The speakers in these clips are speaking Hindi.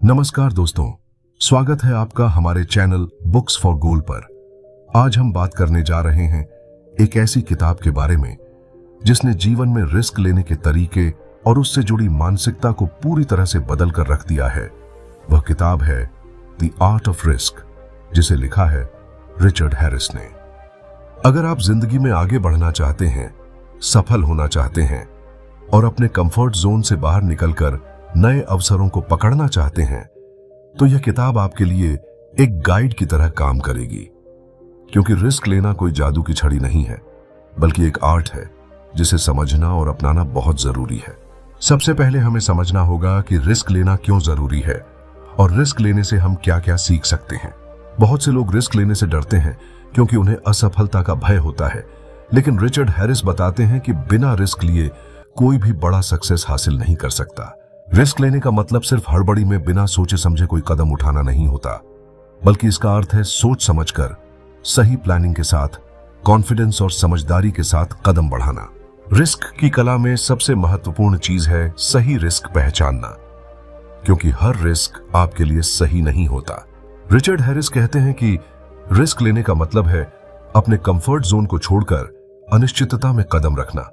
नमस्कार दोस्तों, स्वागत है आपका हमारे चैनल बुक्स फॉर गोल पर। आज हम बात करने जा रहे हैं एक ऐसी किताब के बारे में जिसने जीवन में रिस्क लेने के तरीके और उससे जुड़ी मानसिकता को पूरी तरह से बदल कर रख दिया है। वह किताब है द आर्ट ऑफ रिस्क, जिसे लिखा है रिचर्ड हैरिस ने। अगर आप जिंदगी में आगे बढ़ना चाहते हैं, सफल होना चाहते हैं और अपने कंफर्ट जोन से बाहर निकलकर नए अवसरों को पकड़ना चाहते हैं, तो यह किताब आपके लिए एक गाइड की तरह काम करेगी। क्योंकि रिस्क लेना कोई जादू की छड़ी नहीं है, बल्कि एक आर्ट है जिसे समझना और अपनाना बहुत जरूरी है। सबसे पहले हमें समझना होगा कि रिस्क लेना क्यों जरूरी है और रिस्क लेने से हम क्या क्या सीख सकते हैं। बहुत से लोग रिस्क लेने से डरते हैं क्योंकि उन्हें असफलता का भय होता है, लेकिन रिचर्ड हैरिस बताते हैं कि बिना रिस्क लिए कोई भी बड़ा सक्सेस हासिल नहीं कर सकता। रिस्क लेने का मतलब सिर्फ हड़बड़ी में बिना सोचे समझे कोई कदम उठाना नहीं होता, बल्कि इसका अर्थ है सोच समझकर, सही प्लानिंग के साथ, कॉन्फिडेंस और समझदारी के साथ कदम बढ़ाना। रिस्क की कला में सबसे महत्वपूर्ण चीज है सही रिस्क पहचानना, क्योंकि हर रिस्क आपके लिए सही नहीं होता। रिचर्ड हैरिस कहते हैं कि रिस्क लेने का मतलब है अपने कंफर्ट जोन को छोड़कर अनिश्चितता में कदम रखना,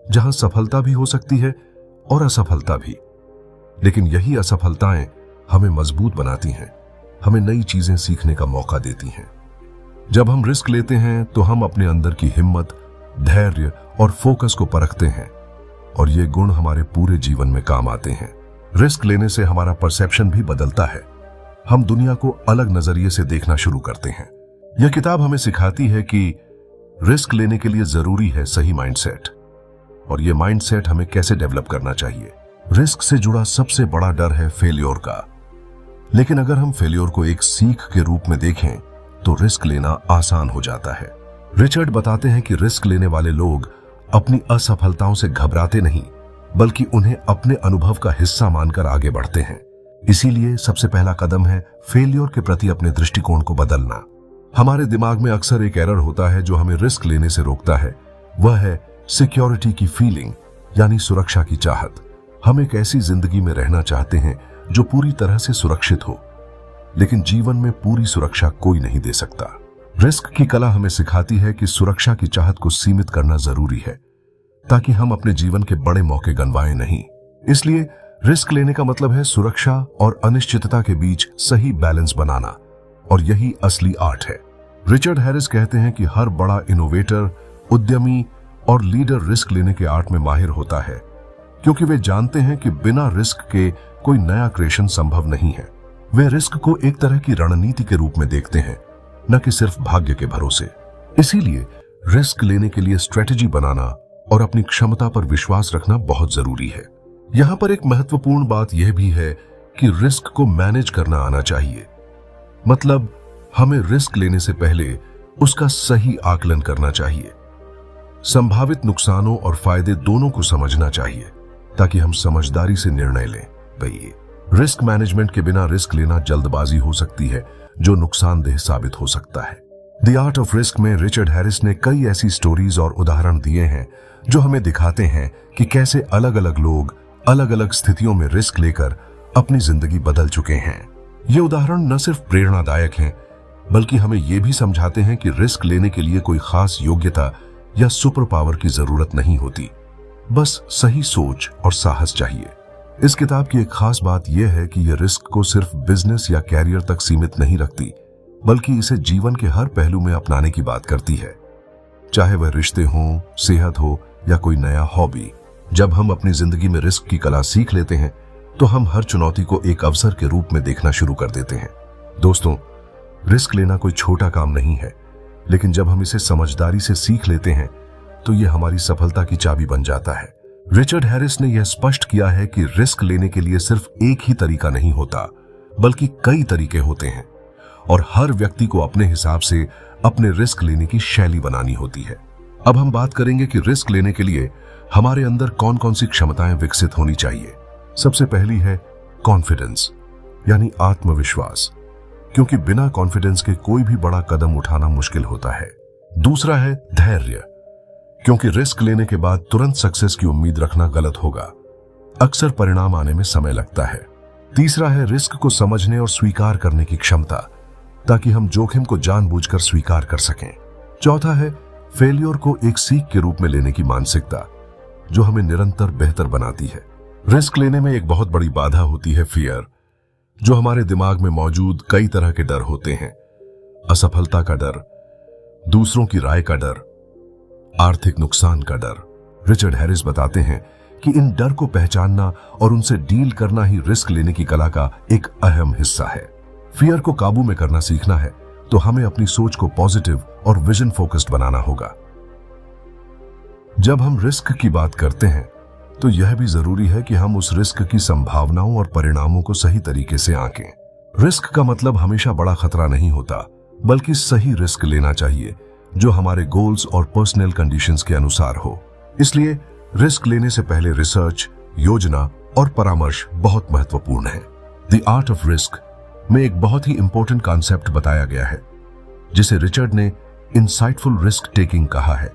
जहां सफलता भी हो सकती है और असफलता भी। लेकिन यही असफलताएं हमें मजबूत बनाती हैं, हमें नई चीजें सीखने का मौका देती हैं। जब हम रिस्क लेते हैं तो हम अपने अंदर की हिम्मत, धैर्य और फोकस को परखते हैं, और ये गुण हमारे पूरे जीवन में काम आते हैं। रिस्क लेने से हमारा परसेप्शन भी बदलता है, हम दुनिया को अलग नजरिए से देखना शुरू करते हैं। यह किताब हमें सिखाती है कि रिस्क लेने के लिए जरूरी है सही माइंडसेट, और यह माइंडसेट हमें कैसे डेवलप करना चाहिए। रिस्क से जुड़ा सबसे बड़ा डर है फेल्योर का, लेकिन अगर हम फेल्योर को एक सीख के रूप में देखें तो रिस्क लेना आसान हो जाता है। रिचर्ड बताते हैं कि रिस्क लेने वाले लोग अपनी असफलताओं से घबराते नहीं, बल्कि उन्हें अपने अनुभव का हिस्सा मानकर आगे बढ़ते हैं। इसीलिए सबसे पहला कदम है फेल्योर के प्रति अपने दृष्टिकोण को बदलना। हमारे दिमाग में अक्सर एक एरर होता है जो हमें रिस्क लेने से रोकता है। वह है सिक्योरिटी की फीलिंग, यानी सुरक्षा की चाहत। हम एक ऐसी जिंदगी में रहना चाहते हैं जो पूरी तरह से सुरक्षित हो, लेकिन जीवन में पूरी सुरक्षा कोई नहीं दे सकता। रिस्क की कला हमें सिखाती है कि सुरक्षा की चाहत को सीमित करना जरूरी है, ताकि हम अपने जीवन के बड़े मौके गंवाएं नहीं। इसलिए रिस्क लेने का मतलब है सुरक्षा और अनिश्चितता के बीच सही बैलेंस बनाना, और यही असली आर्ट है। रिचर्ड हैरिस कहते हैं कि हर बड़ा इनोवेटर, उद्यमी और लीडर रिस्क लेने के आर्ट में माहिर होता है, क्योंकि वे जानते हैं कि बिना रिस्क के कोई नया क्रिएशन संभव नहीं है। वे रिस्क को एक तरह की रणनीति के रूप में देखते हैं, न कि सिर्फ भाग्य के भरोसे। इसीलिए रिस्क लेने के लिए स्ट्रेटेजी बनाना और अपनी क्षमता पर विश्वास रखना बहुत जरूरी है। यहां पर एक महत्वपूर्ण बात यह भी है कि रिस्क को मैनेज करना आना चाहिए। मतलब हमें रिस्क लेने से पहले उसका सही आकलन करना चाहिए, संभावित नुकसानों और फायदे दोनों को समझना चाहिए, ताकि हम समझदारी से निर्णय लें। भई, रिस्क मैनेजमेंट के बिना रिस्क लेना जल्दबाजी हो सकती है, जो नुकसानदेह साबित हो सकता है। द आर्ट ऑफ रिस्क में रिचर्ड हैरिस ने कई ऐसी स्टोरीज और उदाहरण दिए हैं जो हमें दिखाते हैं कि कैसे अलग अलग लोग अलग अलग स्थितियों में रिस्क लेकर अपनी जिंदगी बदल चुके हैं। ये उदाहरण न सिर्फ प्रेरणादायक हैं, बल्कि हमें यह भी समझाते हैं कि रिस्क लेने के लिए कोई खास योग्यता या सुपर पावर की जरूरत नहीं होती, बस सही सोच और साहस चाहिए। इस किताब की एक खास बात यह है कि यह रिस्क को सिर्फ बिजनेस या कैरियर तक सीमित नहीं रखती, बल्कि इसे जीवन के हर पहलू में अपनाने की बात करती है, चाहे वह रिश्ते हों, सेहत हो या कोई नया हॉबी। जब हम अपनी जिंदगी में रिस्क की कला सीख लेते हैं, तो हम हर चुनौती को एक अवसर के रूप में देखना शुरू कर देते हैं। दोस्तों, रिस्क लेना कोई छोटा काम नहीं है, लेकिन जब हम इसे समझदारी से सीख लेते हैं तो यह हमारी सफलता की चाबी बन जाता है। रिचर्ड हैरिस ने यह स्पष्ट किया है कि रिस्क लेने के लिए सिर्फ एक ही तरीका नहीं होता, बल्कि कई तरीके होते हैं, और हर व्यक्ति को अपने हिसाब से अपने रिस्क लेने की शैली बनानी होती है। अब हम बात करेंगे कि रिस्क लेने के लिए हमारे अंदर कौन कौन सी क्षमताएं विकसित होनी चाहिए। सबसे पहली है कॉन्फिडेंस, यानी आत्मविश्वास, क्योंकि बिना कॉन्फिडेंस के कोई भी बड़ा कदम उठाना मुश्किल होता है। दूसरा है धैर्य, क्योंकि रिस्क लेने के बाद तुरंत सक्सेस की उम्मीद रखना गलत होगा, अक्सर परिणाम आने में समय लगता है। तीसरा है रिस्क को समझने और स्वीकार करने की क्षमता, ताकि हम जोखिम को जानबूझकर स्वीकार कर सकें। चौथा है फेलियर को एक सीख के रूप में लेने की मानसिकता, जो हमें निरंतर बेहतर बनाती है। रिस्क लेने में एक बहुत बड़ी बाधा होती है फियर, जो हमारे दिमाग में मौजूद कई तरह के डर होते हैं। असफलता का डर, दूसरों की राय का डर, आर्थिक नुकसान का डर। रिचर्ड हैरिस बताते हैं कि इन डर को पहचानना और उनसे डील करना ही रिस्क लेने की कला का एक अहम हिस्सा है। फियर को काबू में करना सीखना है तो हमें अपनी सोच को पॉजिटिव और विजन फोकस्ड बनाना होगा। जब हम रिस्क की बात करते हैं तो यह भी जरूरी है कि हम उस रिस्क की संभावनाओं और परिणामों को सही तरीके से आंकें। रिस्क का मतलब हमेशा बड़ा खतरा नहीं होता, बल्कि सही रिस्क लेना चाहिए जो हमारे गोल्स और पर्सनल कंडीशंस के अनुसार हो। इसलिए रिस्क लेने से पहले रिसर्च, योजना और परामर्श बहुत महत्वपूर्ण है। द आर्ट ऑफ रिस्क में एक बहुत ही इंपॉर्टेंट कॉन्सेप्ट बताया गया है, जिसे रिचर्ड ने इंसाइटफुल रिस्क टेकिंग कहा है,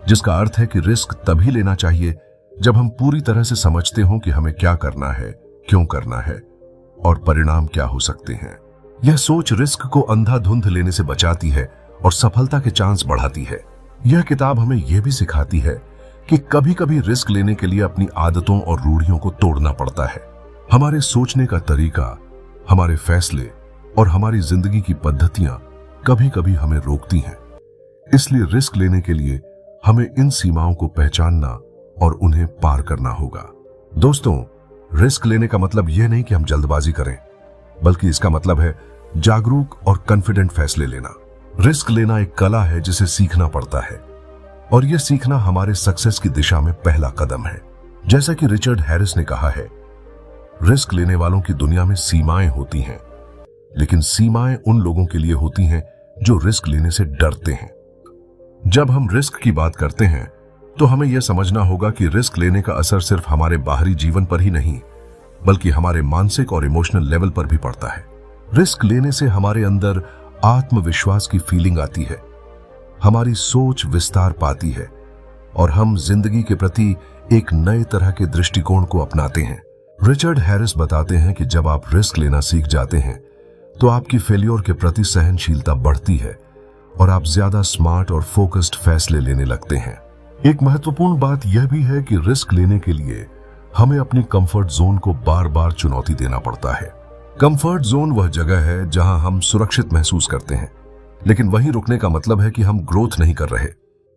जिसका अर्थ है कि रिस्क तभी लेना चाहिए जब हम पूरी तरह से समझते हों कि हमें क्या करना है, क्यों करना है और परिणाम क्या हो सकते हैं। यह सोच रिस्क को अंधाधुंध लेने से बचाती है और सफलता के चांस बढ़ाती है। यह किताब हमें यह भी सिखाती है कि कभी कभी रिस्क लेने के लिए अपनी आदतों और रूढ़ियों को तोड़ना पड़ता है। हमारे सोचने का तरीका, हमारे फैसले और हमारी जिंदगी की पद्धतियां कभी कभी हमें रोकती हैं। इसलिए रिस्क लेने के लिए हमें इन सीमाओं को पहचानना और उन्हें पार करना होगा। दोस्तों, रिस्क लेने का मतलब यह नहीं कि हम जल्दबाजी करें, बल्कि इसका मतलब है जागरूक और कॉन्फिडेंट फैसले लेना। रिस्क लेना एक कला है जिसे सीखना पड़ता है, और यह सीखना हमारे सक्सेस की दिशा में पहला कदम है। जैसा कि रिचर्ड हैरिस ने कहा है, रिस्क लेने वालों की दुनिया में सीमाएं होती हैं, लेकिन सीमाएं उन लोगों के लिए होती हैं जो रिस्क लेने से डरते हैं। जब हम रिस्क की बात करते हैं तो हमें यह समझना होगा कि रिस्क लेने का असर सिर्फ हमारे बाहरी जीवन पर ही नहीं, बल्कि हमारे मानसिक और इमोशनल लेवल पर भी पड़ता है। रिस्क लेने से हमारे अंदर आत्मविश्वास की फीलिंग आती है, हमारी सोच विस्तार पाती है और हम जिंदगी के प्रति एक नए तरह के दृष्टिकोण को अपनाते हैं। रिचर्ड हैरिस बताते हैं कि जब आप रिस्क लेना सीख जाते हैं तो आपकी फेलियर के प्रति सहनशीलता बढ़ती है और आप ज्यादा स्मार्ट और फोकस्ड फैसले लेने लगते हैं। एक महत्वपूर्ण बात यह भी है कि रिस्क लेने के लिए हमें अपनी कंफर्ट जोन को बार बार चुनौती देना पड़ता है। कंफर्ट जोन वह जगह है जहां हम सुरक्षित महसूस करते हैं, लेकिन वहीं रुकने का मतलब है कि हम ग्रोथ नहीं कर रहे।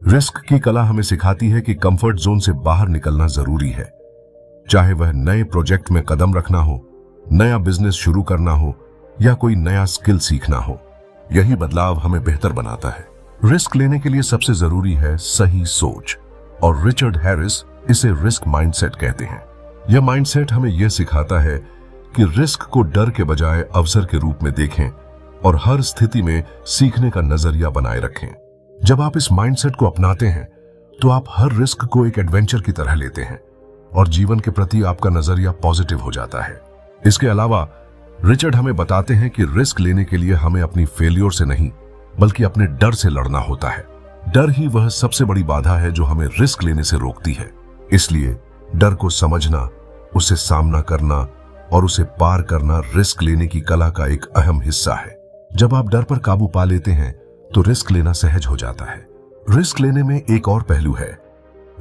रिस्क की कला हमें सिखाती है कि कंफर्ट जोन से बाहर निकलना जरूरी है, चाहे वह नए प्रोजेक्ट में कदम रखना हो, नया बिजनेस शुरू करना हो या कोई नया स्किल सीखना हो। यही बदलाव हमें बेहतर बनाता है। रिस्क लेने के लिए सबसे जरूरी है सही सोच, और रिचर्ड हैरिस इसे रिस्क माइंडसेट कहते हैं। यह माइंडसेट हमें यह सिखाता है कि रिस्क को डर के बजाय अवसर के रूप में देखें और हर स्थिति में सीखने का नजरिया बनाए रखें। जब आप इस माइंडसेट को अपनाते हैं तो आप हर रिस्क को एक एडवेंचर की तरह लेते हैं और जीवन के प्रति आपका नजरिया पॉजिटिव हो जाता है। इसके अलावा रिचर्ड हमें बताते हैं कि रिस्क लेने के लिए हमें अपनी फेलियर से नहीं, बल्कि अपने डर से लड़ना होता है। डर ही वह सबसे बड़ी बाधा है जो हमें रिस्क लेने से रोकती है। इसलिए डर को समझना, उसे सामना करना और उसे पार करना रिस्क लेने की कला का एक अहम हिस्सा है। जब आप डर पर काबू पा लेते हैं तो रिस्क लेना सहज हो जाता है। रिस्क लेने में एक और पहलू है,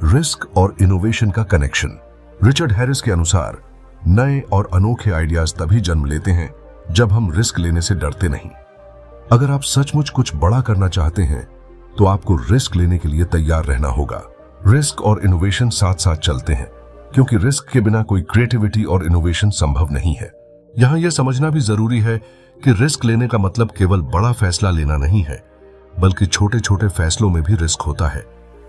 रिस्क और इनोवेशन का कनेक्शन। रिचर्ड हैरिस के अनुसार नए और अनोखे आइडियाज तभी जन्म लेते हैं जब हम रिस्क लेने से डरते नहीं। अगर आप सचमुच कुछ बड़ा करना चाहते हैं तो आपको रिस्क लेने के लिए तैयार रहना होगा। रिस्क और इनोवेशन साथ साथ चलते हैं, क्योंकि रिस्क के बिना कोई क्रिएटिविटी और इनोवेशन संभव नहीं है। यहां यह समझना भी जरूरी है कि रिस्क लेने का मतलब केवल बड़ा फैसला लेना नहीं है, बल्कि छोटे छोटे फैसलों में भी रिस्क होता है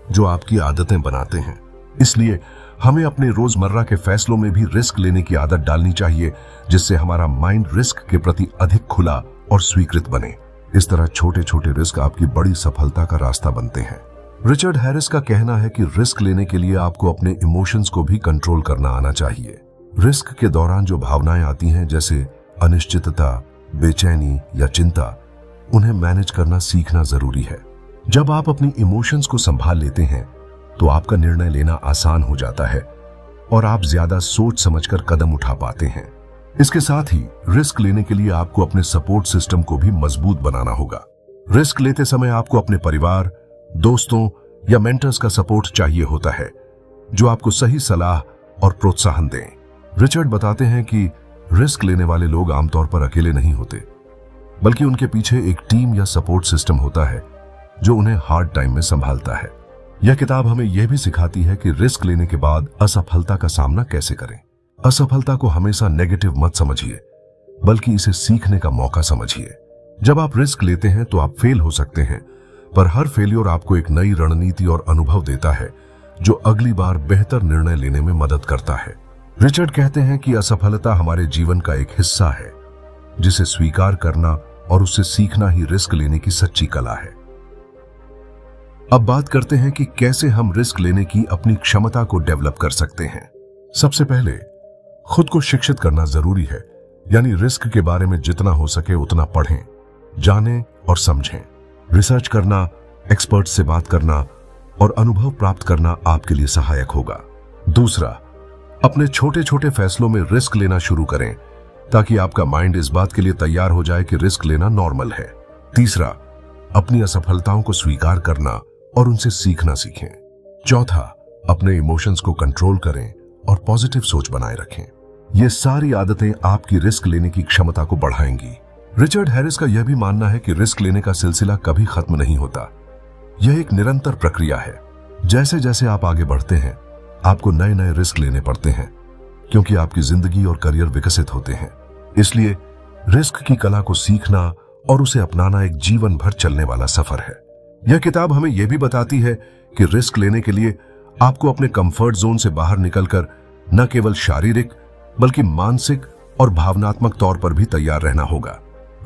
जो आपकी आदतें बनाते हैं। इसलिए हमें अपने रोजमर्रा के फैसलों में भी रिस्क लेने की आदत डालनी चाहिए, जिससे हमारा माइंड रिस्क के प्रति अधिक खुला और स्वीकृत बने। इस तरह छोटे छोटे रिस्क आपकी बड़ी सफलता का रास्ता बनते हैं। रिचर्ड हैरिस का कहना है कि रिस्क लेने के लिए आपको अपने इमोशंस को भी कंट्रोल करना आना चाहिए। रिस्क के दौरान जो भावनाएं आती हैं, जैसे अनिश्चितता, बेचैनी या चिंता, उन्हें मैनेज करना सीखना जरूरी है। जब आप अपनी इमोशंस को संभाल लेते हैं तो आपका निर्णय लेना आसान हो जाता है और आप ज्यादा सोच समझकर कदम उठा पाते हैं। इसके साथ ही रिस्क लेने के लिए आपको अपने सपोर्ट सिस्टम को भी मजबूत बनाना होगा। रिस्क लेते समय आपको अपने परिवार, दोस्तों या मेंटर्स का सपोर्ट चाहिए होता है, जो आपको सही सलाह और प्रोत्साहन दें। रिचर्ड बताते हैं कि रिस्क लेने वाले लोग आमतौर पर अकेले नहीं होते, बल्कि उनके पीछे एक टीम या सपोर्ट सिस्टम होता है जो उन्हें हार्ड टाइम में संभालता है। यह किताब हमें यह भी सिखाती है कि रिस्क लेने के बाद असफलता का सामना कैसे करें। असफलता को हमेशा नेगेटिव मत समझिए, बल्कि इसे सीखने का मौका समझिए। जब आप रिस्क लेते हैं तो आप फेल हो सकते हैं, पर हर फेलियर आपको एक नई रणनीति और अनुभव देता है जो अगली बार बेहतर निर्णय लेने में मदद करता है। रिचर्ड कहते हैं कि असफलता हमारे जीवन का एक हिस्सा है, जिसे स्वीकार करना और उससे सीखना ही रिस्क लेने की सच्ची कला है। अब बात करते हैं कि कैसे हम रिस्क लेने की अपनी क्षमता को डेवलप कर सकते हैं। सबसे पहले खुद को शिक्षित करना जरूरी है, यानी रिस्क के बारे में जितना हो सके उतना पढ़ें, जानें और समझें। रिसर्च करना, एक्सपर्ट से बात करना और अनुभव प्राप्त करना आपके लिए सहायक होगा। दूसरा, अपने छोटे छोटे फैसलों में रिस्क लेना शुरू करें, ताकि आपका माइंड इस बात के लिए तैयार हो जाए कि रिस्क लेना नॉर्मल है। तीसरा, अपनी असफलताओं को स्वीकार करना और उनसे सीखना सीखें। चौथा, अपने इमोशंस को कंट्रोल करें और पॉजिटिव सोच बनाए रखें। ये सारी आदतें आपकी रिस्क लेने की क्षमता को बढ़ाएंगी। रिचर्ड हैरिस का यह भी मानना है कि रिस्क लेने का सिलसिला कभी खत्म नहीं होता। यह एक निरंतर प्रक्रिया है। जैसे जैसे आप आगे बढ़ते हैं, आपको नए नए रिस्क लेने पड़ते हैं, क्योंकि आपकी जिंदगी और करियर विकसित होते हैं। इसलिए रिस्क की कला को सीखना और उसे अपनाना एक जीवन भर चलने वाला सफर है। यह किताब हमें यह भी बताती है कि रिस्क लेने के लिए आपको अपने कंफर्ट जोन से बाहर निकलकर न केवल शारीरिक बल्कि मानसिक और भावनात्मक तौर पर भी तैयार रहना होगा।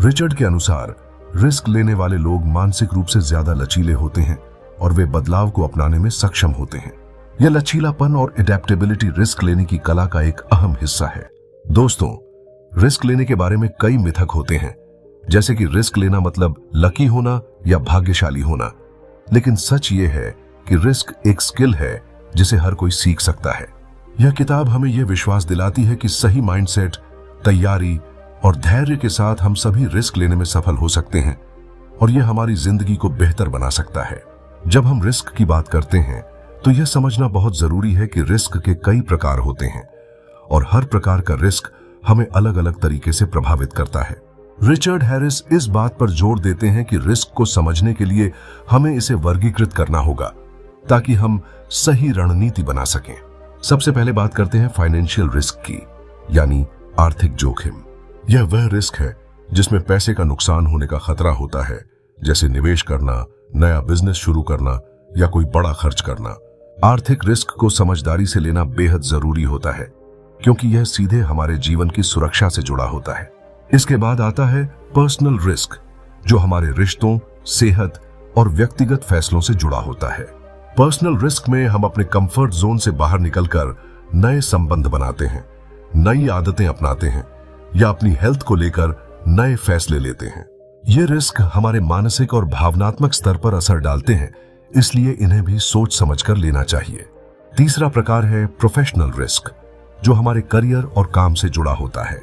रिचर्ड के अनुसार रिस्क लेने वाले लोग मानसिक रूप से ज्यादा लचीले होते हैं और वे बदलाव को अपनाने में सक्षम होते हैं। यह लचीलापन और एडेप्टेबिलिटी रिस्क लेने की कला का एक अहम हिस्सा है। दोस्तों, रिस्क लेने के बारे में कई मिथक होते हैं, जैसे कि रिस्क लेना मतलब लकी होना या भाग्यशाली होना। लेकिन सच ये है कि रिस्क एक स्किल है जिसे हर कोई सीख सकता है। यह किताब हमें यह विश्वास दिलाती है कि सही माइंडसेट, तैयारी और धैर्य के साथ हम सभी रिस्क लेने में सफल हो सकते हैं और यह हमारी जिंदगी को बेहतर बना सकता है। जब हम रिस्क की बात करते हैं तो यह समझना बहुत जरूरी है कि रिस्क के कई प्रकार होते हैं और हर प्रकार का रिस्क हमें अलग अलग तरीके से प्रभावित करता है। रिचर्ड हैरिस इस बात पर जोर देते हैं कि रिस्क को समझने के लिए हमें इसे वर्गीकृत करना होगा, ताकि हम सही रणनीति बना सकें। सबसे पहले बात करते हैं फाइनेंशियल रिस्क की, यानी आर्थिक जोखिम। यह वह रिस्क है जिसमें पैसे का नुकसान होने का खतरा होता है, जैसे निवेश करना, नया बिजनेस शुरू करना या कोई बड़ा खर्च करना। आर्थिक रिस्क को समझदारी से लेना बेहद जरूरी होता है, क्योंकि यह सीधे हमारे जीवन की सुरक्षा से जुड़ा होता है। इसके बाद आता है पर्सनल रिस्क, जो हमारे रिश्तों, सेहत और व्यक्तिगत फैसलों से जुड़ा होता है। पर्सनल रिस्क में हम अपने कंफर्ट जोन से बाहर निकलकर नए संबंध बनाते हैं, नई आदतें अपनाते हैं या अपनी हेल्थ को लेकर नए फैसले लेते हैं। ये रिस्क हमारे मानसिक और भावनात्मक स्तर पर असर डालते हैं, इसलिए इन्हें भी सोच समझकर लेना चाहिए। तीसरा प्रकार है प्रोफेशनल रिस्क, जो हमारे करियर और काम से जुड़ा होता है।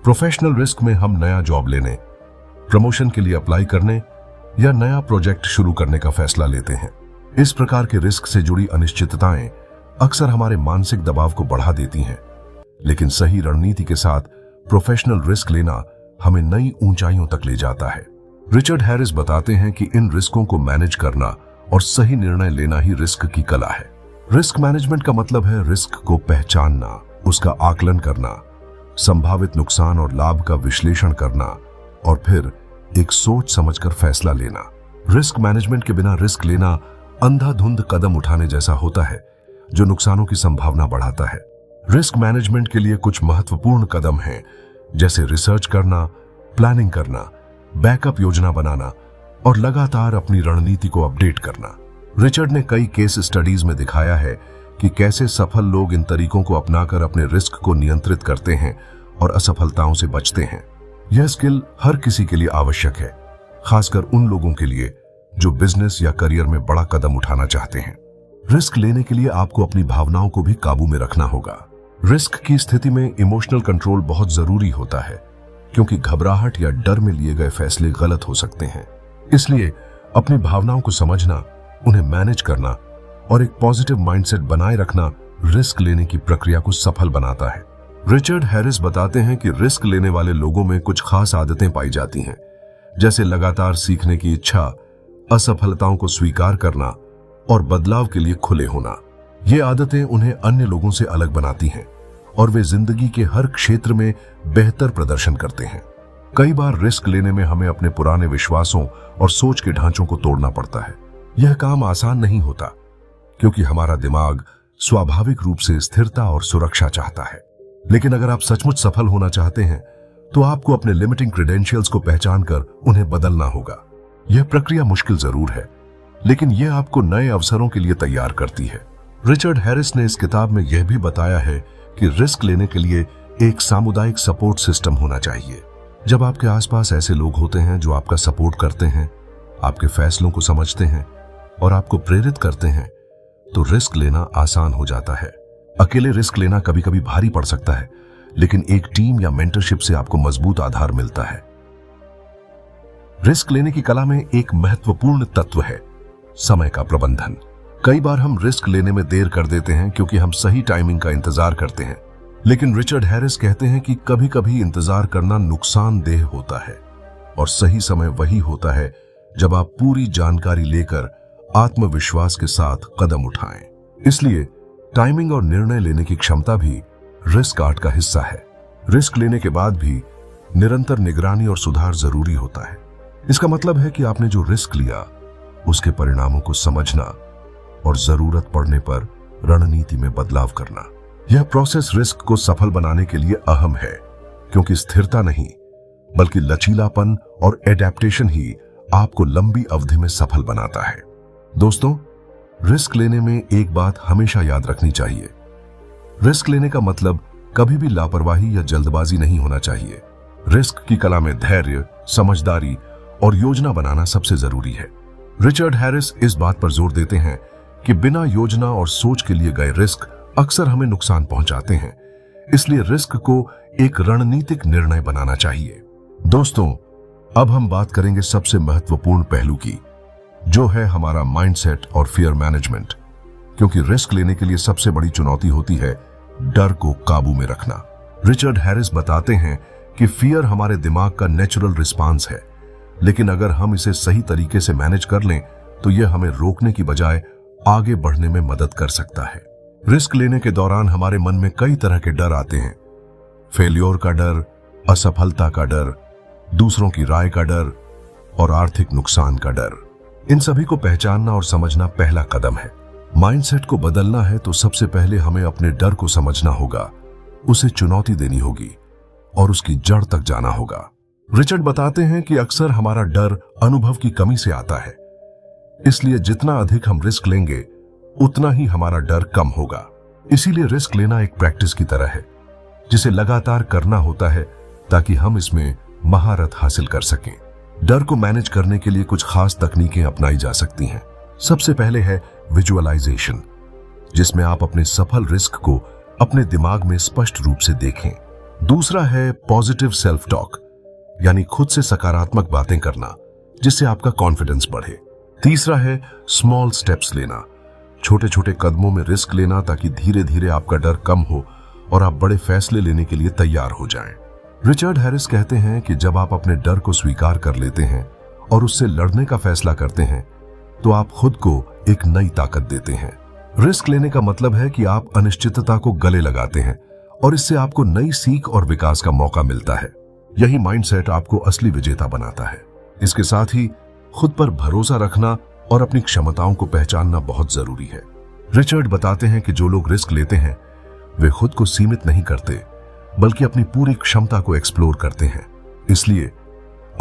प्रोफेशनल रिस्क में हम नया जॉब लेने, प्रमोशन के लिए अप्लाई करने या नया प्रोजेक्ट शुरू करने का फैसला लेते हैं। इस प्रकार के रिस्क से जुड़ी अनिश्चितताएं अक्सर हमारे मानसिक दबाव को बढ़ा देती हैं, लेकिन सही रणनीति के साथ प्रोफेशनल रिस्क लेना हमें नई ऊंचाइयों तक ले जाता है। रिचर्ड हैरिस बताते हैं कि इन रिस्कों को मैनेज करना और सही निर्णय लेना ही रिस्क की कला है। रिस्क मैनेजमेंट का मतलब है रिस्क को पहचानना, उसका आकलन करना, संभावित नुकसान और लाभ का विश्लेषण करना और फिर एक सोच समझकर फैसला लेना। रिस्क मैनेजमेंट के बिना रिस्क लेना अंधाधुंध कदम उठाने जैसा होता है, जो नुकसानों की संभावना बढ़ाता है। रिस्क मैनेजमेंट के लिए कुछ महत्वपूर्ण कदम हैं, जैसे रिसर्च करना, प्लानिंग करना, बैकअप योजना बनाना और लगातार अपनी रणनीति को अपडेट करना। रिचर्ड ने कई केस स्टडीज में दिखाया है कि कैसे सफल लोग इन तरीकों को अपनाकर अपने रिस्क को नियंत्रित करते हैं और असफलताओं से बचते हैं। यह स्किल हर किसी के लिए आवश्यक है, खासकर उन लोगों के लिए जो बिजनेस या करियर में बड़ा कदम उठाना चाहते हैं। रिस्क लेने के लिए आपको अपनी भावनाओं को भी काबू में रखना होगा। रिस्क की स्थिति में इमोशनल कंट्रोल बहुत जरूरी होता है, क्योंकि घबराहट या डर में लिए गए फैसले गलत हो सकते हैं। इसलिए अपनी भावनाओं को समझना, उन्हें मैनेज करना और एक पॉजिटिव माइंडसेट बनाए रखना रिस्क लेने की प्रक्रिया को सफल बनाता है। रिचर्ड हैरिस बताते हैं कि रिस्क लेने वाले लोगों में कुछ खास आदतें पाई जाती हैं, जैसे लगातार सीखने की इच्छा, असफलताओं को स्वीकार करना और बदलाव के लिए खुले होना। ये आदतें उन्हें अन्य लोगों से अलग बनाती हैं और वे जिंदगी के हर क्षेत्र में बेहतर प्रदर्शन करते हैं। कई बार रिस्क लेने में हमें अपने पुराने विश्वासों और सोच के ढांचों को तोड़ना पड़ता है। यह काम आसान नहीं होता, क्योंकि हमारा दिमाग स्वाभाविक रूप से स्थिरता और सुरक्षा चाहता है। लेकिन अगर आप सचमुच सफल होना चाहते हैं, तो आपको अपने लिमिटिंग क्रेडेंशियल्स को पहचान कर उन्हें बदलना होगा। यह प्रक्रिया मुश्किल जरूर है, लेकिन यह आपको नए अवसरों के लिए तैयार करती है। रिचर्ड हैरिस ने इस किताब में यह भी बताया है कि रिस्क लेने के लिए एक सामुदायिक सपोर्ट सिस्टम होना चाहिए। जब आपके आसपास ऐसे लोग होते हैं जो आपका सपोर्ट करते हैं, आपके फैसलों को समझते हैं और आपको प्रेरित करते हैं, तो रिस्क लेना आसान हो जाता है। अकेले रिस्क लेना कभी कभी भारी पड़ सकता है, लेकिन एक टीम या मेंटरशिप से आपको मजबूत आधार मिलता है। रिस्क लेने की कला में एक महत्वपूर्ण तत्व है समय का प्रबंधन। कई बार हम रिस्क लेने में देर कर देते हैं क्योंकि हम सही टाइमिंग का इंतजार करते हैं, लेकिन रिचर्ड हैरिस कहते हैं कि कभी कभी इंतजार करना नुकसानदेह होता है और सही समय वही होता है जब आप पूरी जानकारी लेकर आत्मविश्वास के साथ कदम उठाएं। इसलिए टाइमिंग और निर्णय लेने की क्षमता भी रिस्क आर्ट का हिस्सा है। रिस्क लेने के बाद भी निरंतर निगरानी और सुधार जरूरी होता है। इसका मतलब है कि आपने जो रिस्क लिया, उसके परिणामों को समझना और जरूरत पड़ने पर रणनीति में बदलाव करना। यह प्रोसेस रिस्क को सफल बनाने के लिए अहम है, क्योंकि स्थिरता नहीं बल्कि लचीलापन और एडेप्टेशन ही आपको लंबी अवधि में सफल बनाता है। दोस्तों, रिस्क लेने में एक बात हमेशा याद रखनी चाहिए। रिस्क लेने का मतलब कभी भी लापरवाही या जल्दबाजी नहीं होना चाहिए। रिस्क की कला में धैर्य, समझदारी और योजना बनाना सबसे जरूरी है। रिचर्ड हैरिस इस बात पर जोर देते हैं कि बिना योजना और सोच के लिए गए रिस्क अक्सर हमें नुकसान पहुंचाते हैं। इसलिए रिस्क को एक रणनीतिक निर्णय बनाना चाहिए। दोस्तों, अब हम बात करेंगे सबसे महत्वपूर्ण पहलू की, जो है हमारा माइंडसेट और फियर मैनेजमेंट। क्योंकि रिस्क लेने के लिए सबसे बड़ी चुनौती होती है डर को काबू में रखना। रिचर्ड हैरिस बताते हैं कि फियर हमारे दिमाग का नेचुरल रिस्पांस है, लेकिन अगर हम इसे सही तरीके से मैनेज कर लें तो यह हमें रोकने की बजाय आगे बढ़ने में मदद कर सकता है। रिस्क लेने के दौरान हमारे मन में कई तरह के डर आते हैं। फेल्योर का डर, असफलता का डर, दूसरों की राय का डर और आर्थिक नुकसान का डर। इन सभी को पहचानना और समझना पहला कदम है। माइंडसेट को बदलना है तो सबसे पहले हमें अपने डर को समझना होगा, उसे चुनौती देनी होगी और उसकी जड़ तक जाना होगा। रिचर्ड बताते हैं कि अक्सर हमारा डर अनुभव की कमी से आता है, इसलिए जितना अधिक हम रिस्क लेंगे उतना ही हमारा डर कम होगा। इसीलिए रिस्क लेना एक प्रैक्टिस की तरह है, जिसे लगातार करना होता है ताकि हम इसमें महारत हासिल कर सकें। डर को मैनेज करने के लिए कुछ खास तकनीकें अपनाई जा सकती हैं। सबसे पहले है विजुअलाइजेशन, जिसमें आप अपने सफल रिस्क को अपने दिमाग में स्पष्ट रूप से देखें। दूसरा है पॉजिटिव सेल्फ टॉक, यानी खुद से सकारात्मक बातें करना, जिससे आपका कॉन्फिडेंस बढ़े। तीसरा है स्मॉल स्टेप्स लेना, छोटे छोटे कदमों में रिस्क लेना ताकि धीरे धीरे आपका डर कम हो और आप बड़े फैसले लेने के लिए तैयार हो जाएं। रिचर्ड हैरिस कहते हैं कि जब आप अपने डर को स्वीकार कर लेते हैं और उससे लड़ने का फैसला करते हैं, तो आप खुद को एक नई ताकत देते हैं। रिस्क लेने का मतलब है कि आप अनिश्चितता को गले लगाते हैं और इससे आपको नई सीख और विकास का मौका मिलता है। यही माइंडसेट आपको असली विजेता बनाता है। इसके साथ ही खुद पर भरोसा रखना और अपनी क्षमताओं को पहचानना बहुत जरूरी है। रिचर्ड बताते हैं कि जो लोग रिस्क लेते हैं वे खुद को सीमित नहीं करते, बल्कि अपनी पूरी क्षमता को एक्सप्लोर करते हैं। इसलिए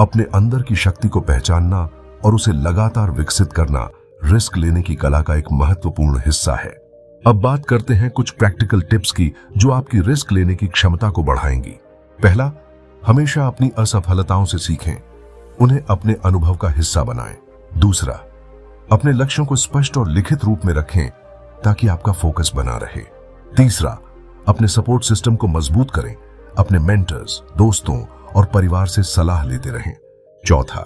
अपने अंदर की शक्ति को पहचानना और उसे लगातार विकसित करना रिस्क लेने की कला का एक महत्वपूर्ण हिस्सा है। अब बात करते हैं कुछ प्रैक्टिकल टिप्स की, जो आपकी रिस्क लेने की क्षमता को बढ़ाएंगी। पहला, हमेशा अपनी असफलताओं से सीखें, उन्हें अपने अनुभव का हिस्सा बनाएं। दूसरा, अपने लक्ष्यों को स्पष्ट और लिखित रूप में रखें ताकि आपका फोकस बना रहे। तीसरा, अपने सपोर्ट सिस्टम को मजबूत करें, अपने मेंटर्स, दोस्तों और परिवार से सलाह लेते रहें। चौथा,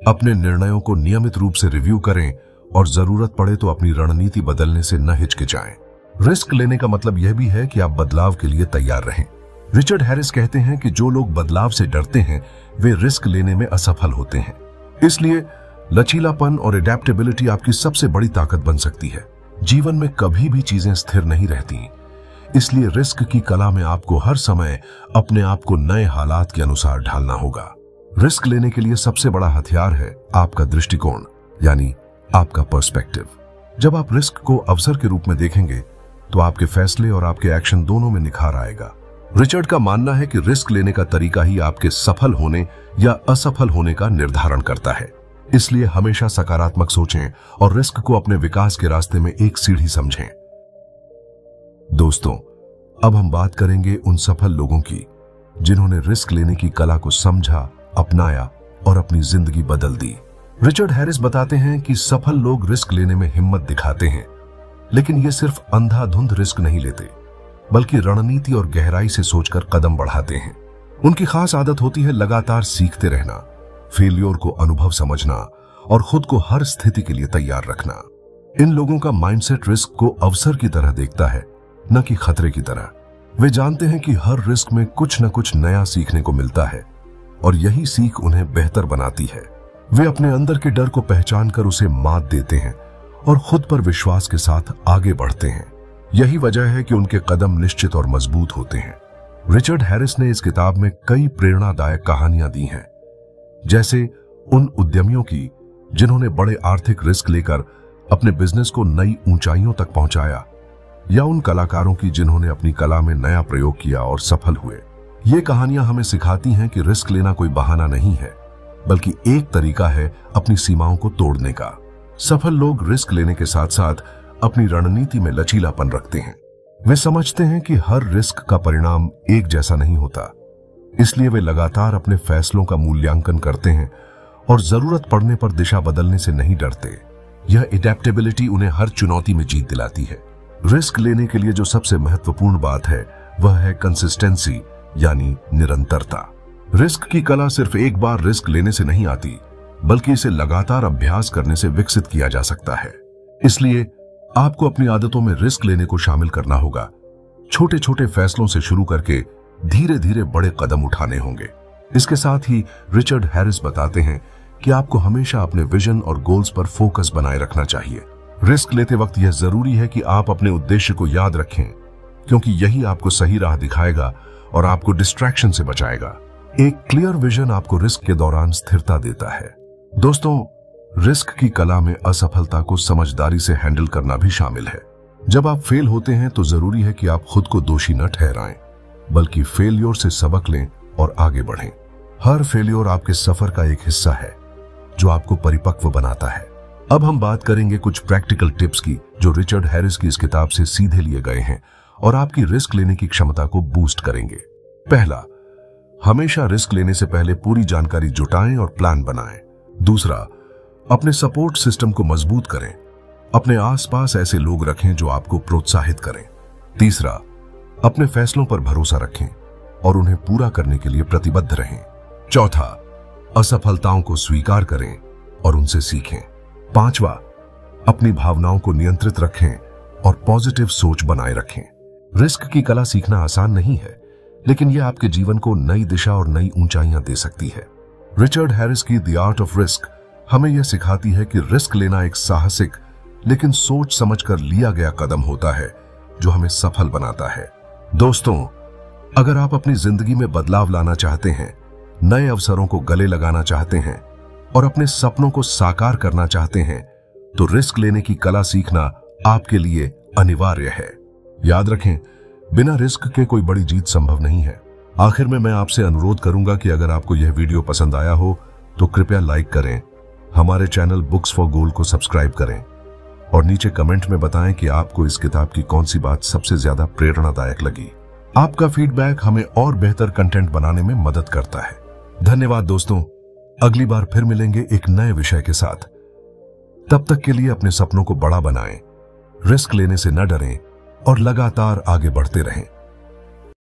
अपने निर्णयों को नियमित रूप से रिव्यू करें और जरूरत पड़े तो अपनी रणनीति बदलने से न हिचकिचाएं। रिस्क लेने का मतलब यह भी है कि आप बदलाव के लिए तैयार रहें। रिचर्ड हैरिस कहते हैं कि जो लोग बदलाव से डरते हैं वे रिस्क लेने में असफल होते हैं। इसलिए लचीलापन और एडेप्टेबिलिटी आपकी सबसे बड़ी ताकत बन सकती है। जीवन में कभी भी चीजें स्थिर नहीं रहती, इसलिए रिस्क की कला में आपको हर समय अपने आप को नए हालात के अनुसार ढालना होगा। रिस्क लेने के लिए सबसे बड़ा हथियार है आपका दृष्टिकोण, यानी आपका पर्सपेक्टिव। जब आप रिस्क को अवसर के रूप में देखेंगे तो आपके फैसले और आपके एक्शन दोनों में निखार आएगा। रिचर्ड का मानना है कि रिस्क लेने का तरीका ही आपके सफल होने या असफल होने का निर्धारण करता है। इसलिए हमेशा सकारात्मक सोचें और रिस्क को अपने विकास के रास्ते में एक सीढ़ी समझें। दोस्तों, अब हम बात करेंगे उन सफल लोगों की जिन्होंने रिस्क लेने की कला को समझा, अपनाया और अपनी जिंदगी बदल दी। रिचर्ड हैरिस बताते हैं कि सफल लोग रिस्क लेने में हिम्मत दिखाते हैं, लेकिन ये सिर्फ अंधाधुंध रिस्क नहीं लेते, बल्कि रणनीति और गहराई से सोचकर कदम बढ़ाते हैं। उनकी खास आदत होती है लगातार सीखते रहना, फेलियर को अनुभव समझना और खुद को हर स्थिति के लिए तैयार रखना। इन लोगों का माइंडसेट रिस्क को अवसर की तरह देखता है, न कि खतरे की तरह। वे जानते हैं कि हर रिस्क में कुछ न कुछ नया सीखने को मिलता है और यही सीख उन्हें बेहतर बनाती है। वे अपने अंदर के डर को पहचान कर उसे मात देते हैं और खुद पर विश्वास के साथ आगे बढ़ते हैं। यही वजह है कि उनके कदम निश्चित और मजबूत होते हैं। रिचर्ड हैरिस ने इस किताब में कई प्रेरणादायक कहानियां दी हैं, जैसे उन उद्यमियों की जिन्होंने बड़े आर्थिक रिस्क लेकर अपने बिजनेस को नई ऊंचाइयों तक पहुंचाया, या उन कलाकारों की जिन्होंने अपनी कला में नया प्रयोग किया और सफल हुए। ये कहानियां हमें सिखाती हैं कि रिस्क लेना कोई बहाना नहीं है, बल्कि एक तरीका है अपनी सीमाओं को तोड़ने का। सफल लोग रिस्क लेने के साथ साथ अपनी रणनीति में लचीलापन रखते हैं। वे समझते हैं कि हर रिस्क का परिणाम एक जैसा नहीं होता, इसलिए वे लगातार अपने फैसलों का मूल्यांकन करते हैं और जरूरत पड़ने पर दिशा बदलने से नहीं डरते। यह एडेप्टेबिलिटी उन्हें हर चुनौती में जीत दिलाती है। रिस्क लेने के लिए जो सबसे महत्वपूर्ण बात है वह है कंसिस्टेंसी, यानी निरंतरता। रिस्क की कला सिर्फ एक बार रिस्क लेने से नहीं आती, बल्कि इसे लगातार अभ्यास करने से विकसित किया जा सकता है। इसलिए आपको अपनी आदतों में रिस्क लेने को शामिल करना होगा। छोटे छोटे फैसलों से शुरू करके धीरे धीरे बड़े कदम उठाने होंगे। इसके साथ ही रिचर्ड हैरिस बताते हैं कि आपको हमेशा अपने विजन और गोल्स पर फोकस बनाए रखना चाहिए। रिस्क लेते वक्त यह जरूरी है कि आप अपने उद्देश्य को याद रखें, क्योंकि यही आपको सही राह दिखाएगा और आपको डिस्ट्रैक्शन से बचाएगा। एक क्लियर विजन आपको रिस्क के दौरान स्थिरता देता है। दोस्तों, रिस्क की कला में असफलता को समझदारी से हैंडल करना भी शामिल है। जब आप फेल होते हैं तो जरूरी है कि आप खुद को दोषी न ठहराएं, बल्कि फेलियर से सबक लें और आगे बढ़ें। हर फेलियर आपके सफर का एक हिस्सा है जो आपको परिपक्व बनाता है। अब हम बात करेंगे कुछ प्रैक्टिकल टिप्स की जो रिचर्ड हैरिस की इस किताब से सीधे लिए गए हैं और आपकी रिस्क लेने की क्षमता को बूस्ट करेंगे। पहला, हमेशा रिस्क लेने से पहले पूरी जानकारी जुटाएं और प्लान बनाएं। दूसरा, अपने सपोर्ट सिस्टम को मजबूत करें। अपने आसपास ऐसे लोग रखें जो आपको प्रोत्साहित करें। तीसरा, अपने फैसलों पर भरोसा रखें और उन्हें पूरा करने के लिए प्रतिबद्ध रहें। चौथा, असफलताओं को स्वीकार करें और उनसे सीखें। पांचवा, अपनी भावनाओं को नियंत्रित रखें और पॉजिटिव सोच बनाए रखें। रिस्क की कला सीखना आसान नहीं है, लेकिन यह आपके जीवन को नई दिशा और नई ऊंचाइयां दे सकती है। रिचर्ड हैरिस की द आर्ट ऑफ रिस्क हमें यह सिखाती है कि रिस्क लेना एक साहसिक लेकिन सोच समझकर लिया गया कदम होता है जो हमें सफल बनाता है। दोस्तों, अगर आप अपनी जिंदगी में बदलाव लाना चाहते हैं, नए अवसरों को गले लगाना चाहते हैं और अपने सपनों को साकार करना चाहते हैं, तो रिस्क लेने की कला सीखना आपके लिए अनिवार्य है। याद रखें, बिना रिस्क के कोई बड़ी जीत संभव नहीं है। आखिर में मैं आपसे अनुरोध करूंगा कि अगर आपको यह वीडियो पसंद आया हो तो कृपया लाइक करें, हमारे चैनल बुक्स फॉर गोल्ड को सब्सक्राइब करें और नीचे कमेंट में बताएं कि आपको इस किताब की कौन सी बात सबसे ज्यादा प्रेरणादायक लगी। आपका फीडबैक हमें और बेहतर कंटेंट बनाने में मदद करता है। धन्यवाद दोस्तों, अगली बार फिर मिलेंगे एक नए विषय के साथ। तब तक के लिए अपने सपनों को बड़ा बनाएं, रिस्क लेने से न डरें और लगातार आगे बढ़ते रहें।